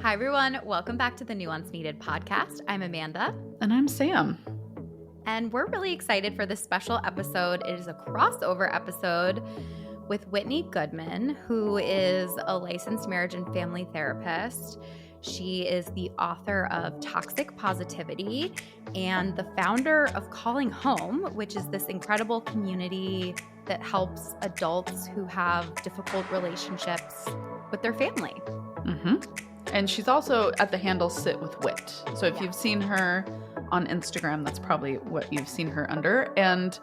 Hi, everyone. Welcome back to the Nuance Needed podcast. I'm Amanda. And I'm Sam. And we're really excited for this special episode. It is a crossover episode with Whitney Goodman, who is a licensed marriage and family therapist. She is the author of Toxic Positivity and the founder of Calling Home, which is this incredible community that helps adults who have difficult relationships with their family. Mm-hmm. And she's also at the handle Sit with Wit. So if you've seen her on Instagram, that's probably what you've seen her under. And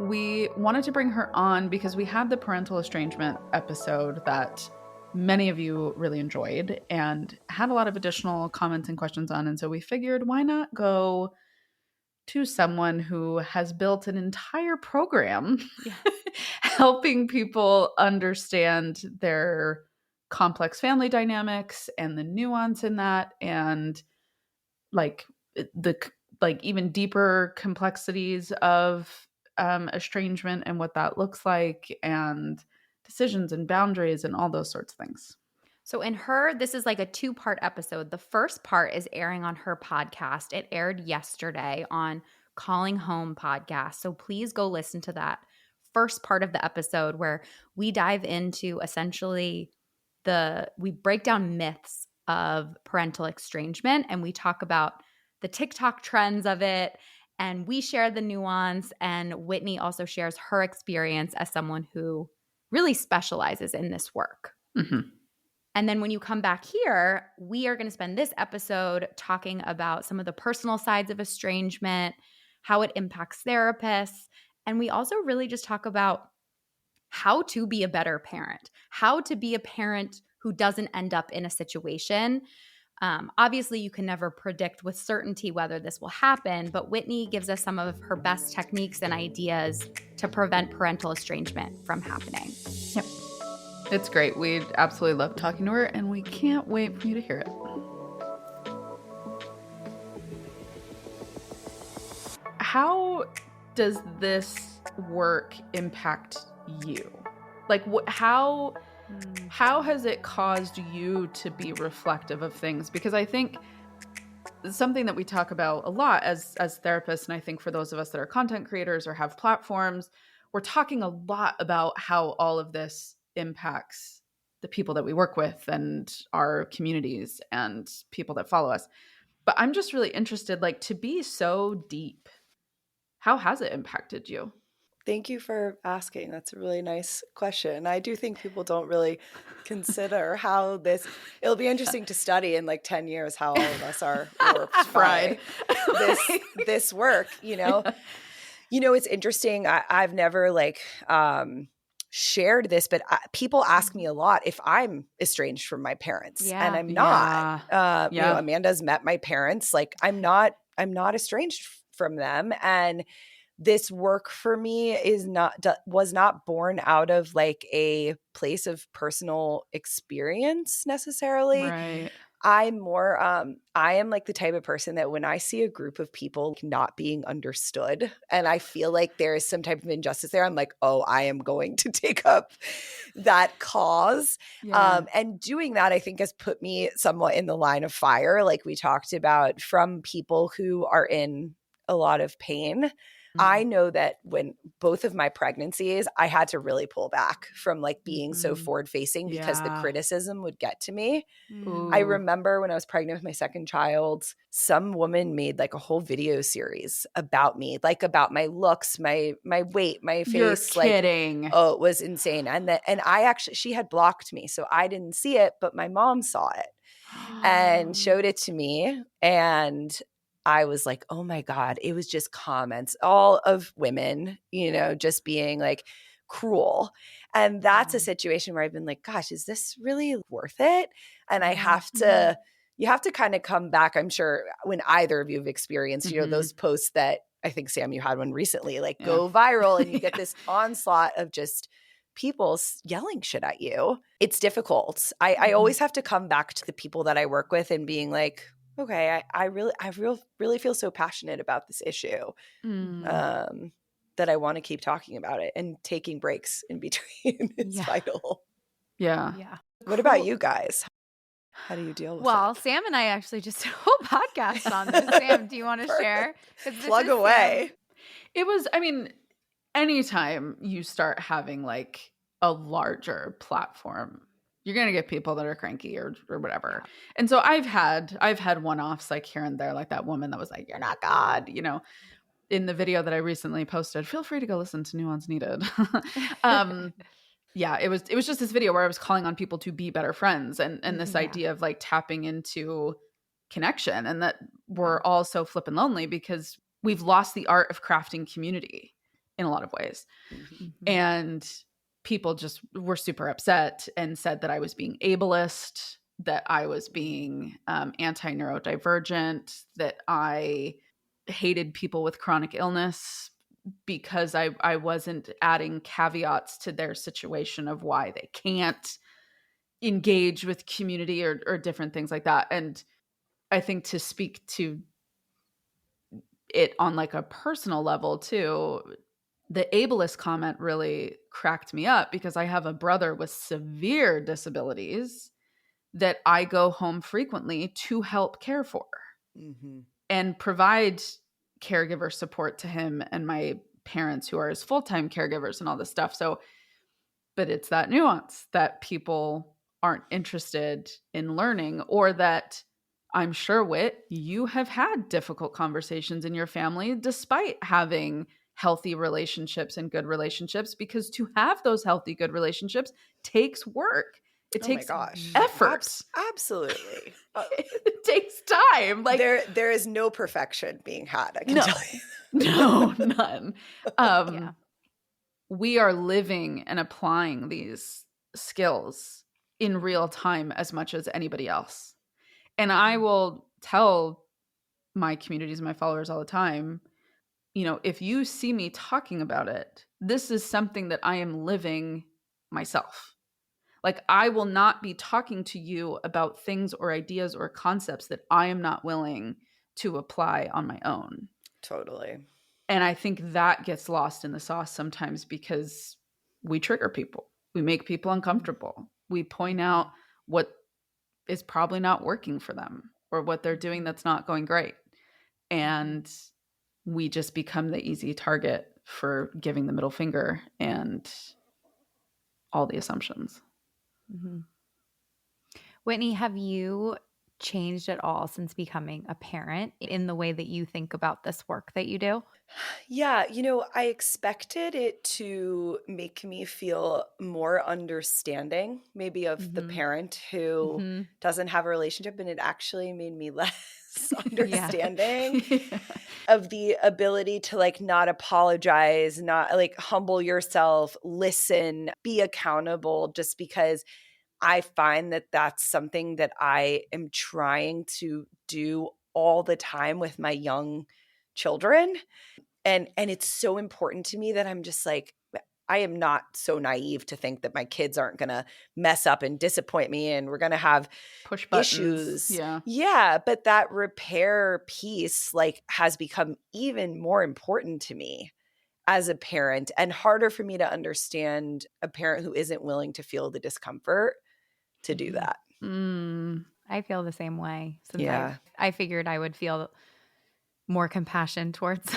we wanted to bring her on because we had the Parental Estrangement episode that many of you really enjoyed and had a lot of additional comments and questions on. And so we figured, why not go to someone who has built an entire program helping people understand their complex family dynamics and the nuance in that, and like even deeper complexities of estrangement and what that looks like, and decisions and boundaries and all those sorts of things. So this is like a 2-part episode. The first part is airing on her podcast. It aired yesterday on Calling Home podcast. So please go listen to that first part of the episode where we dive into essentially we break down myths of parental estrangement, and we talk about the TikTok trends of it, and we share the nuance, and Whitney also shares her experience as someone who really specializes in this work. Mm-hmm. And then when you come back here, we are going to spend this episode talking about some of the personal sides of estrangement, how it impacts therapists, and we also really just talk about how to be a better parent, how to be a parent who doesn't end up in a situation. Obviously, you can never predict with certainty whether this will happen, but Whitney gives us some of her best techniques and ideas to prevent parental estrangement from happening. Yep. It's great. We absolutely love talking to her, and we can't wait for you to hear it. How does this work impact you? Like, how has it caused you to be reflective of things? Because I think something that we talk about a lot as therapists, and I think for those of us that are content creators or have platforms, we're talking a lot about how all of this impacts the people that we work with and our communities and people that follow us. But I'm just really interested, like, to be so deep, how has it impacted you? Thank you for asking. That's a really nice question. I do think people don't really consider how it'll be interesting to study in like 10 years how all of us are warped fried by this work, you know. It's interesting. I've never shared this, but people ask me a lot if I'm estranged from my parents, and I'm not. Amanda's met my parents. Like, I'm not estranged from them, and this work for me was not born out of like a place of personal experience necessarily. Right. I am like the type of person that when I see a group of people not being understood and I feel like there is some type of injustice there, I'm like, oh, I am going to take up that cause. Yeah. And doing that, I think, has put me somewhat in the line of fire, like we talked about, from people who are in a lot of pain. I know that when both of my pregnancies, I had to really pull back from like being so forward facing because the criticism would get to me. Ooh. I remember when I was pregnant with my second child, some woman made like a whole video series about me, like about my looks, my weight, my face. You're kidding. Like, oh, it was insane. And she had blocked me, so I didn't see it, but my mom saw it and showed it to me. And I was like, oh my God, it was just comments, all of women, just being like cruel. And that's a situation where I've been like, gosh, is this really worth it? And you have to kind of come back. I'm sure when either of you have experienced, those posts that I think, Sam, you had one recently, like go viral, and you get this onslaught of just people yelling shit at you. It's difficult. I always have to come back to the people that I work with and being like, okay, I really feel so passionate about this issue that I want to keep talking about it, and taking breaks in between is vital. Yeah. What about you guys? How do you deal with Well, it? Sam and I actually just did a whole podcast on this. Sam, do you want to share? 'Cause this Plug is away. Sam. It was, I mean, anytime you start having like a larger platform, you're going to get people that are cranky or whatever. Yeah. And so I've had one-offs like here and there, like that woman that was like, "You're not God," in the video that I recently posted. Feel free to go listen to Nuance Needed. Yeah, it was just this video where I was calling on people to be better friends and this Yeah. idea of like tapping into connection, and that we're all so flippin' lonely because we've lost the art of crafting community in a lot of ways. Mhm. And people just were super upset and said that I was being ableist, that I was being anti-neurodivergent, that I hated people with chronic illness because I wasn't adding caveats to their situation of why they can't engage with community or different things like that. And I think to speak to it on like a personal level too, the ableist comment really cracked me up because I have a brother with severe disabilities that I go home frequently to help care for Mhm. and provide caregiver support to him and my parents who are his full-time caregivers and all this stuff. So, but it's that nuance that people aren't interested in learning, or that I'm sure, Whit, you have had difficult conversations in your family despite having healthy relationships and good relationships, because to have those healthy, good relationships takes work. It Oh my takes gosh. effort. Absolutely. It takes time. Like there is no perfection being had, I can No. tell you. no, none. Yeah. We are living and applying these skills in real time as much as anybody else. And I will tell my communities and my followers all the time, if you see me talking about it, this is something that I am living myself. Like, I will not be talking to you about things or ideas or concepts that I am not willing to apply on my own. Totally. And I think that gets lost in the sauce sometimes because we trigger people. We make people uncomfortable. We point out what is probably not working for them or what they're doing that's not going great. And we just become the easy target for giving the middle finger and all the assumptions. Mm-hmm. Whitney, have you changed at all since becoming a parent in the way that you think about this work that you do? Yeah, I expected it to make me feel more understanding, maybe of the parent who doesn't have a relationship, and it actually made me less understanding of the ability to like not apologize, not like humble yourself, listen, be accountable, just because I find that that's something that I am trying to do all the time with my young children. And it's so important to me that I'm just like, I am not so naive to think that my kids aren't going to mess up and disappoint me and we're going to have push buttons. Issues. Yeah, but that repair piece like has become even more important to me as a parent, and harder for me to understand a parent who isn't willing to feel the discomfort to do that. I feel the same way. Since Yeah. I figured I would feel more compassion towards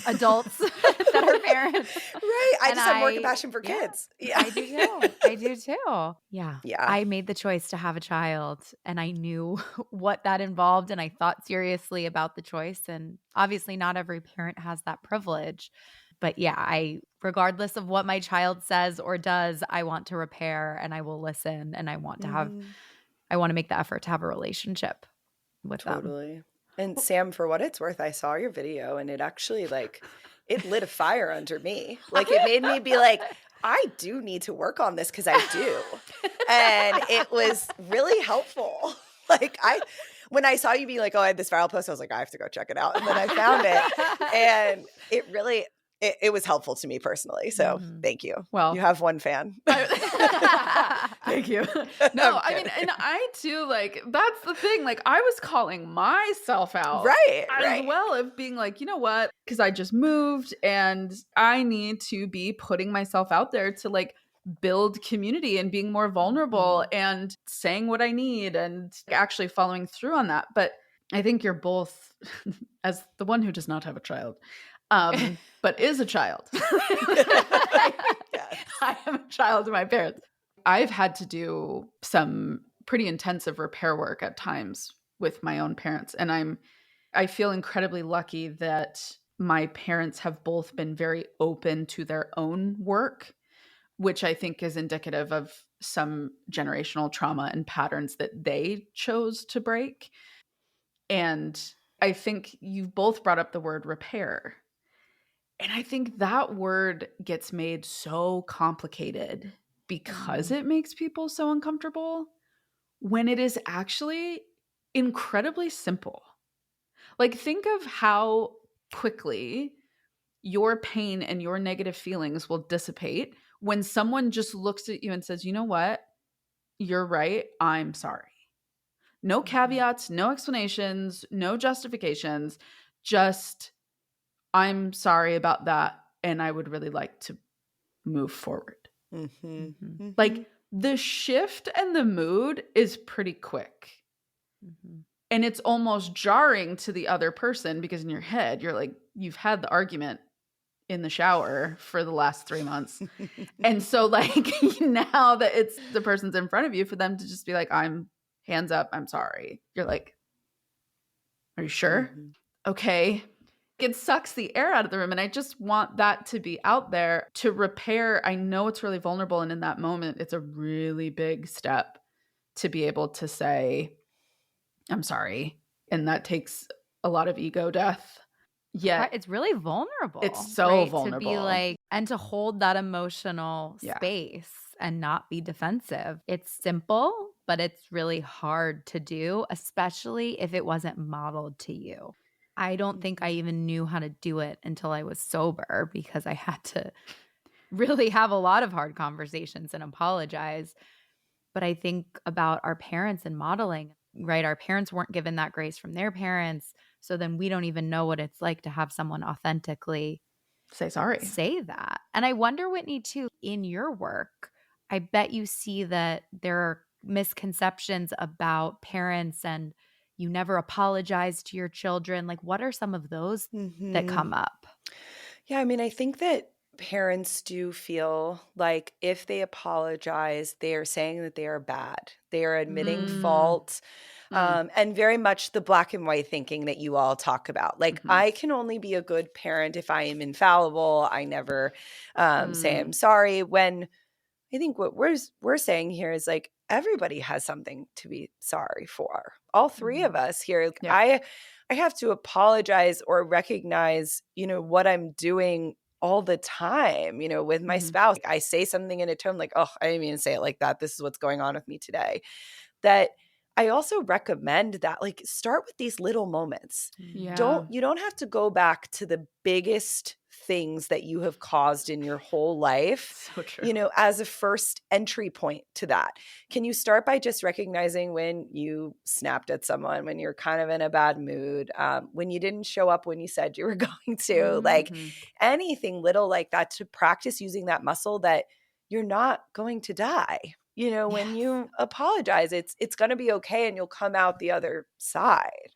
adults that are parents. Right. I And just have more compassion for kids. Yeah. I do too. I do too. Yeah. Yeah. I made the choice to have a child and I knew what that involved and I thought seriously about the choice. And obviously not every parent has that privilege. But yeah, regardless of what my child says or does, I want to repair and I will listen and I want to I want to make the effort to have a relationship with them. Totally. And Sam, for what it's worth, I saw your video and it actually like, it lit a fire under me. Like it made me be like, I do need to work on this because I do. And it was really helpful. Like when I saw you be like, oh, I had this viral post, I was like, I have to go check it out. And then I found it and it really, it was helpful to me personally. So thank you. Well, you have one fan. Thank you. No, I mean, and I too, like, that's the thing. Like, I was calling myself out. Right. As well, of being like, you know what? Because I just moved and I need to be putting myself out there to like build community and being more vulnerable and saying what I need and actually following through on that. But I think you're both, as the one who does not have a child, but is a child. Yes. I am a child of my parents. I've had to do some pretty intensive repair work at times with my own parents. And I feel incredibly lucky that my parents have both been very open to their own work, which I think is indicative of some generational trauma and patterns that they chose to break. And I think you've both brought up the word repair. And I think that word gets made so complicated because it makes people so uncomfortable when it is actually incredibly simple. Like, think of how quickly your pain and your negative feelings will dissipate when someone just looks at you and says, you know what? You're right. I'm sorry. No caveats, no explanations, no justifications. Just, I'm sorry about that. And I would really like to move forward. Like, the shift and the mood is pretty quick. And it's almost jarring to the other person because in your head, you're like, you've had the argument in the shower for the last 3 months. And so, like, now that it's the person's in front of you, for them to just be like, I'm hands up, I'm sorry. You're like, are you sure? Okay. It sucks the air out of the room. And I just want that to be out there to repair. I know it's really vulnerable. And in that moment, it's a really big step to be able to say, I'm sorry. And that takes a lot of ego death. Yeah. It's really vulnerable. It's so right? vulnerable. To be like, and to hold that emotional space and not be defensive. It's simple, but it's really hard to do, especially if it wasn't modeled to you. I don't think I even knew how to do it until I was sober because I had to really have a lot of hard conversations and apologize. But I think about our parents and modeling, right? Our parents weren't given that grace from their parents. So then we don't even know what it's like to have someone authentically say that. And I wonder, Whitney, too, in your work, I bet you see that there are misconceptions about parents and you never apologize to your children. Like, what are some of those that come up? Yeah, I mean, I think that parents do feel like if they apologize, they are saying that they are bad. They are admitting fault. And very much the black and white thinking that you all talk about. Like, I can only be a good parent if I am infallible. I never say I'm sorry. When I think what we're saying here is like everybody has something to be sorry for. All three of us here. I have to apologize or recognize, what I'm doing all the time, with my spouse. I say something in a tone like, oh, I didn't mean to say it like that. This is what's going on with me today. That I also recommend that, like, start with these little moments. You don't have to go back to the biggest things that you have caused in your whole life, So true. As a first entry point to that. Can you start by just recognizing when you snapped at someone, when you're kind of in a bad mood, when you didn't show up when you said you were going to, like anything little like that, to practice using that muscle that you're not going to die. When you apologize, it's going to be okay and you'll come out the other side.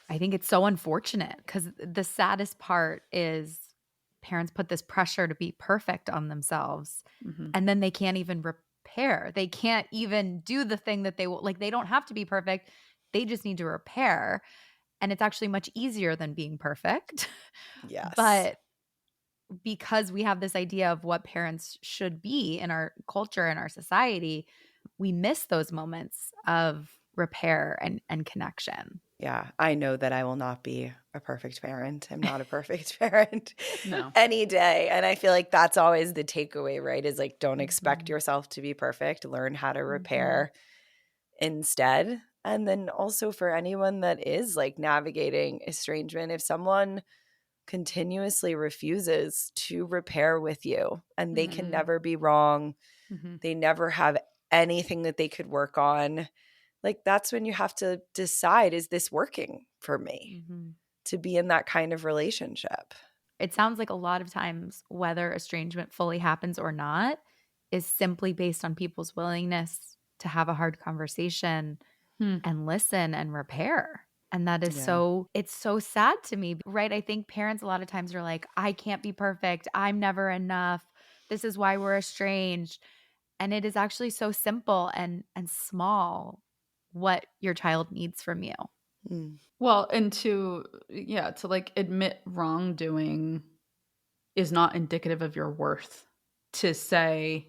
I think it's so unfortunate because the saddest part is parents put this pressure to be perfect on themselves and then they can't even repair. They can't even do the thing that they like. They don't have to be perfect. They just need to repair. And it's actually much easier than being perfect. Yes. But because we have this idea of what parents should be in our culture and our society, we miss those moments of repair and connection. Yeah, I know that I will not be a perfect parent. I'm not a perfect parent No. any day. And I feel like that's always the takeaway, right? Is like, don't expect yourself to be perfect. Learn how to repair instead. And then also for anyone that is like navigating estrangement, if someone continuously refuses to repair with you and they can never be wrong, they never have anything that they could work on, like that's when you have to decide, is this working for me to be in that kind of relationship? It sounds like a lot of times, whether estrangement fully happens or not, is simply based on people's willingness to have a hard conversation and listen and repair. And that is it's so sad to me, right? I think parents a lot of times are like, I can't be perfect. I'm never enough. This is why we're estranged. And it is actually so simple and small what your child needs from you. Well, and to like admit wrongdoing is not indicative of your worth. To say,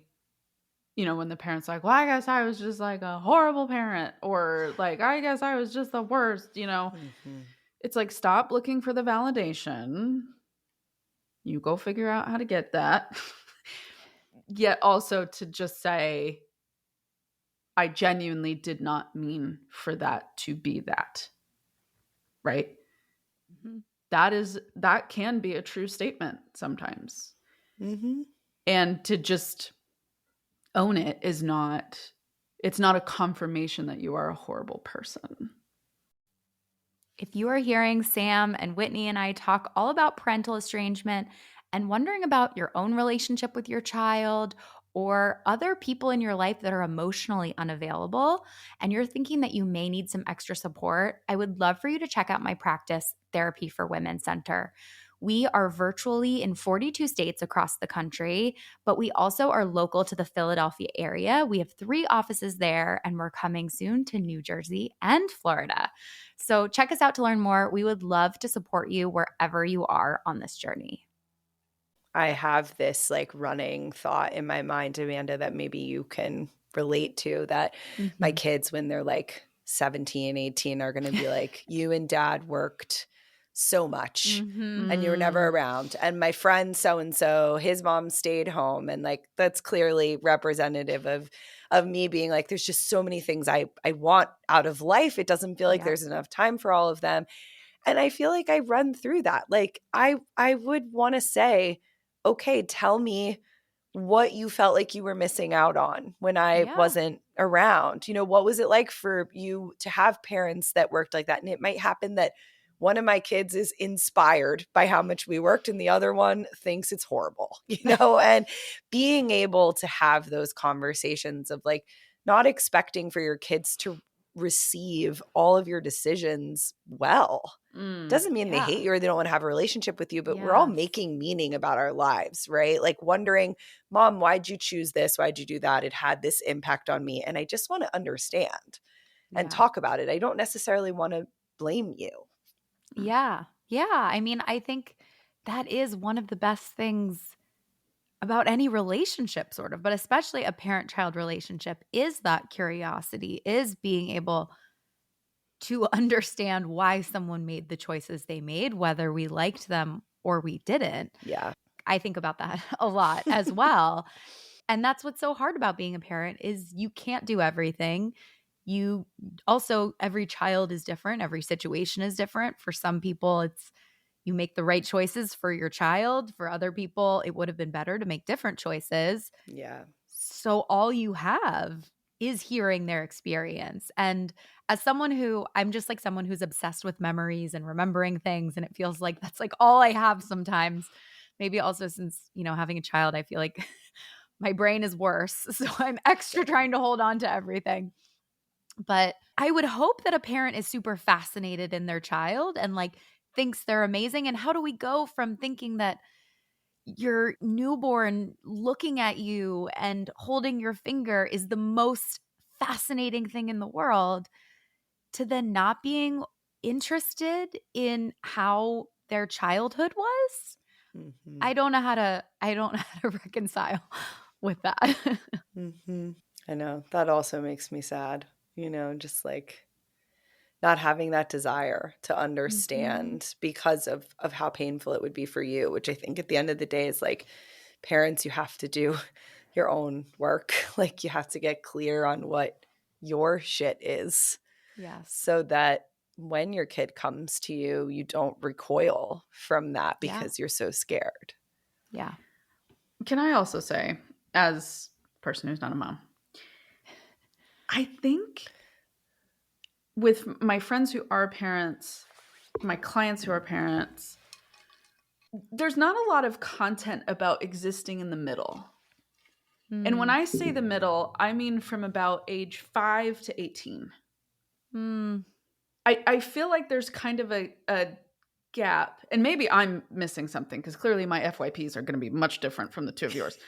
you know, when the parent's like, well, I guess I was just like a horrible parent, or like, I guess I was just the worst, you know, it's like, stop looking for the validation. You go figure out how to get that. Yet also to just say, I genuinely did not mean for that to be that. Right? That can be a true statement sometimes. And to just own it is it's not a confirmation that you are a horrible person. If you are hearing Sam and Whitney and I talk all about parental estrangement and wondering about your own relationship with your child or other people in your life that are emotionally unavailable, and you're thinking that you may need some extra support, I would love for you to check out my practice, Therapy for Women Center. We are virtually in 42 states across the country, but we also are local to the Philadelphia area. We have 3 offices there, and we're coming soon to New Jersey and Florida. So check us out to learn more. We would love to support you wherever you are on this journey. I have this like running thought in my mind, Amanda, that maybe you can relate to, that my kids, when they're like 17, 18, are going to be like, you and dad worked so much and you were never around. And my friend so-and-so, his mom stayed home. And like, that's clearly representative of me being like, there's just so many things I want out of life. It doesn't feel like there's enough time for all of them. And I feel like I run through that. Like I would want to say, okay, tell me what you felt like you were missing out on when I wasn't around. You know, what was it like for you to have parents that worked like that? And it might happen that one of my kids is inspired by how much we worked and the other one thinks it's horrible, you know, and being able to have those conversations of like not expecting for your kids to receive all of your decisions well. Doesn't mean they hate you or they don't want to have a relationship with you, but we're all making meaning about our lives, right? Like wondering, Mom, why'd you choose this? Why'd you do that? It had this impact on me. And I just want to understand and talk about it. I don't necessarily want to blame you. Yeah. I mean, I think that is one of the best things about any relationship, sort of, but especially a parent-child relationship, is that curiosity, is being able to understand why someone made the choices they made, whether we liked them or we didn't. Yeah. I think about that a lot as well. And that's what's so hard about being a parent, is you can't do everything. You also, every child is different. Every situation is different. For some people, it's you make the right choices for your child. For other people, it would have been better to make different choices. Yeah. So all you have is hearing their experience. And as someone who, I'm just like someone who's obsessed with memories and remembering things, and it feels like that's like all I have sometimes. Maybe also since, you know, having a child, I feel like my brain is worse. So I'm extra trying to hold on to everything. But I would hope that a parent is super fascinated in their child and like thinks they're amazing. And how do we go from thinking that your newborn looking at you and holding your finger is the most fascinating thing in the world, to then not being interested in how their childhood was? I don't know how to reconcile with that. I know. That also makes me sad, you know, just like not having that desire to understand because of how painful it would be for you, which I think at the end of the day is like, parents, you have to do your own work. Like you have to get clear on what your shit is. Yes. So that when your kid comes to you, you don't recoil from that because you're so scared. Yeah. Can I also say, as a person who's not a mom, I think with my friends who are parents, my clients who are parents, there's not a lot of content about existing in the middle. And when I say the middle, I mean from about age 5 to 18. I feel like there's kind of a gap, and maybe I'm missing something because clearly my FYPs are going to be much different from the two of yours.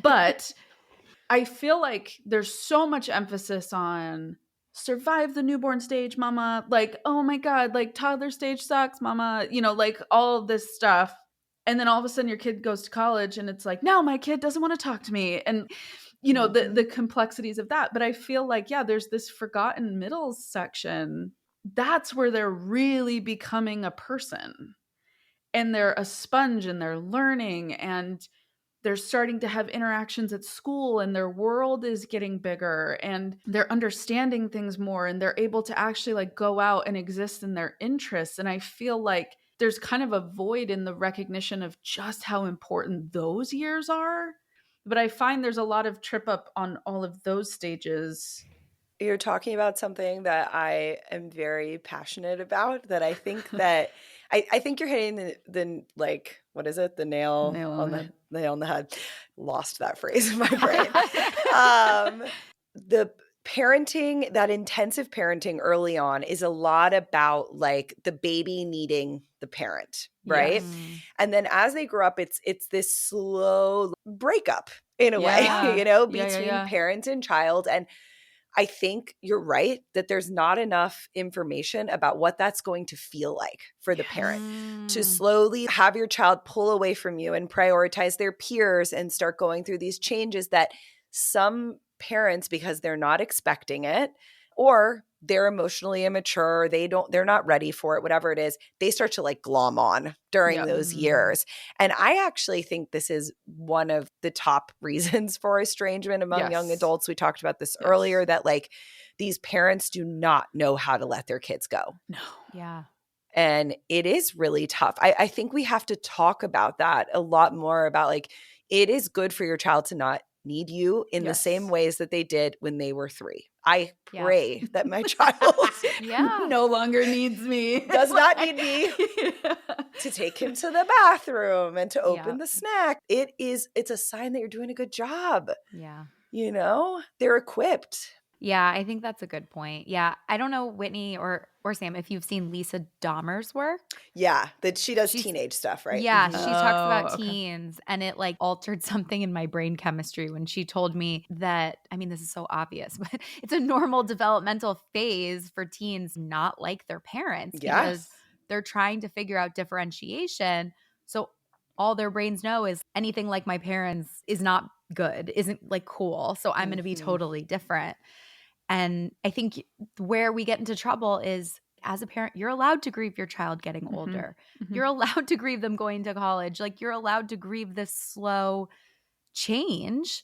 But I feel like there's so much emphasis on survive the newborn stage, mama. Like, oh my God, like toddler stage sucks, mama. You know, like all of this stuff. And then all of a sudden your kid goes to college and it's like, now my kid doesn't want to talk to me. And, you know, the complexities of that. But I feel like, yeah, there's this forgotten middle section. That's where they're really becoming a person. And they're a sponge and they're learning and they're starting to have interactions at school and their world is getting bigger and they're understanding things more and they're able to actually like go out and exist in their interests. And I feel like there's kind of a void in the recognition of just how important those years are. But I find there's a lot of trip up on all of those stages. You're talking about something that I am very passionate about, that I think that I think you're hitting the like, what is it? The nail on the head. Lost that phrase in my brain. The parenting, that intensive parenting early on is a lot about like the baby needing the parent, right? Yes. And then as they grow up, it's this slow breakup in a way, you know, between parent and child. And I think you're right that there's not enough information about what that's going to feel like for the parent to slowly have your child pull away from you and prioritize their peers and start going through these changes that some parents, because they're not expecting it or they're emotionally immature, they're not ready for it, whatever it is, they start to like glom on during those years. And I actually think this is one of the top reasons for estrangement among young adults. We talked about this earlier, that like these parents do not know how to let their kids go. No. Yeah. And it is really tough. I think we have to talk about that a lot more, about like, it is good for your child to not need you in the same ways that they did when they were 3. I pray that my child no longer needs me. Does not need me to take him to the bathroom and to open the snack. It's a sign that you're doing a good job. Yeah. You know, they're equipped. Yeah, I think that's a good point. Yeah. I don't know, Whitney or Sam, if you've seen Lisa Dahmer's work. Yeah, that she does teenage stuff, right? Yeah, she talks about teens, and it like altered something in my brain chemistry when she told me that, I mean, this is so obvious, but it's a normal developmental phase for teens not like their parents because they're trying to figure out differentiation. So all their brains know is anything like my parents is not good, isn't like cool. So I'm going to be totally different. And I think where we get into trouble is, as a parent, you're allowed to grieve your child getting older. You're allowed to grieve them going to college. Like, you're allowed to grieve this slow change.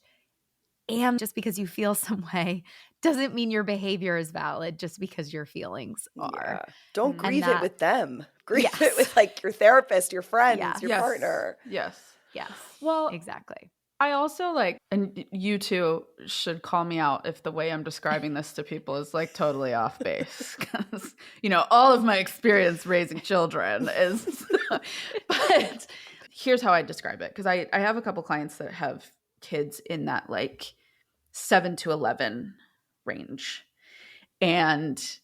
And just because you feel some way doesn't mean your behavior is valid just because your feelings are. Yeah. Don't grieve it with them. Grieve it with like your therapist, your friends, your partner. Yes. Well, exactly. I also like, and you two should call me out if the way I'm describing this to people is like totally off base, because, you know, all of my experience raising children is, but here's how I describe it. Because I have a couple clients that have kids in that like 7 to 11 range, and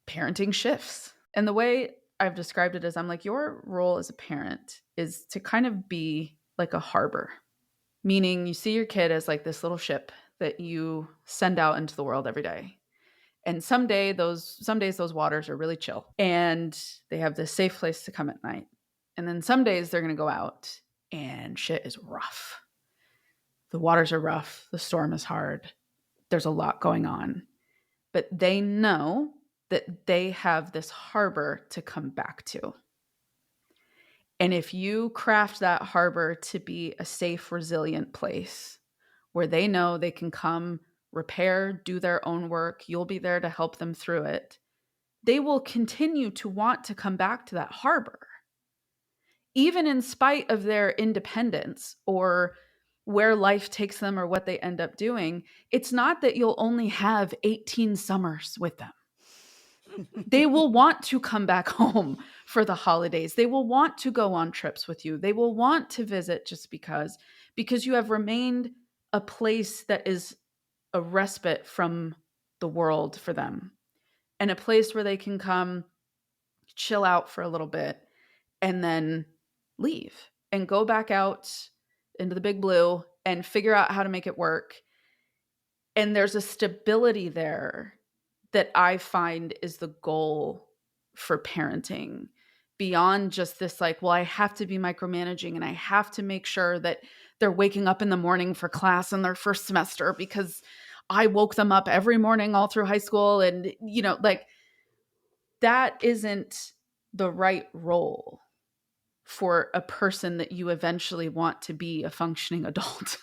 parenting shifts. And the way I've described it is, I'm like, your role as a parent is to kind of be like a harbor. Meaning you see your kid as like this little ship that you send out into the world every day. And some days those waters are really chill and they have this safe place to come at night. And then some days they're going to go out and shit is rough. The waters are rough. The storm is hard. There's a lot going on. But they know that they have this harbor to come back to. And if you craft that harbor to be a safe, resilient place where they know they can come repair, do their own work, you'll be there to help them through it, they will continue to want to come back to that harbor. Even in spite of their independence or where life takes them or what they end up doing, it's not that you'll only have 18 summers with them. They will want to come back home for the holidays. They will want to go on trips with you. They will want to visit just because you have remained a place that is a respite from the world for them, and a place where they can come chill out for a little bit and then leave and go back out into the big blue and figure out how to make it work. And there's a stability there that I find is the goal for parenting, beyond just this like, well, I have to be micromanaging and I have to make sure that they're waking up in the morning for class in their first semester because I woke them up every morning all through high school. And, you know, like that isn't the right role for a person that you eventually want to be a functioning adult.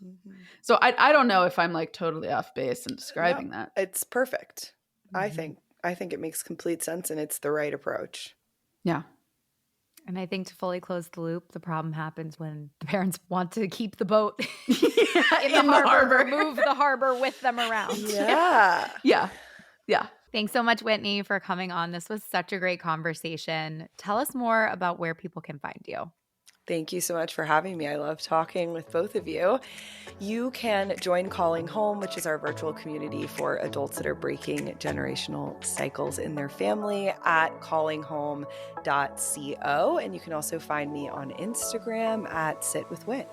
Mm-hmm. So I don't know if I'm like totally off base in describing that. It's perfect. Mm-hmm. I think it makes complete sense and it's the right approach. Yeah. And I think to fully close the loop, the problem happens when the parents want to keep the boat in the harbor, move the harbor with them around. Yeah. Yeah. Yeah. Thanks so much, Whitney, for coming on. This was such a great conversation. Tell us more about where people can find you. Thank you so much for having me. I love talking with both of you. You can join Calling Home, which is our virtual community for adults that are breaking generational cycles in their family, at callinghome.co. And you can also find me on Instagram at sitwithwhit.